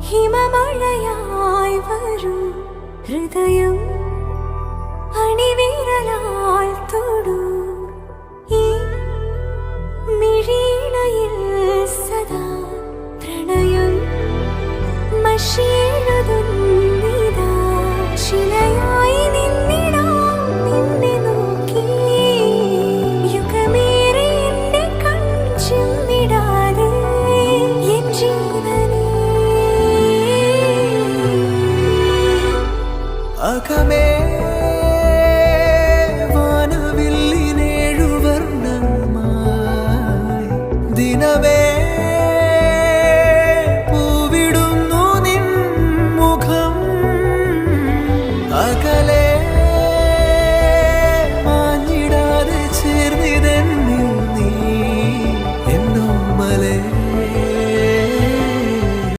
ഹിമമഴയായി വരും ഹൃദയം അണിവിരലാൽ തൊടൂ ഈ മിഴിയിണയിൽ സദാ പ്രണയം മഷിയെഴുതുന്നിതാ ശിലയായി നിന്നിടാം നിന്നെ നോക്കി യുഗമേറെ എന്റെ കൺചിമ്മിടാതെ എൻ ജീവനേ അകമേ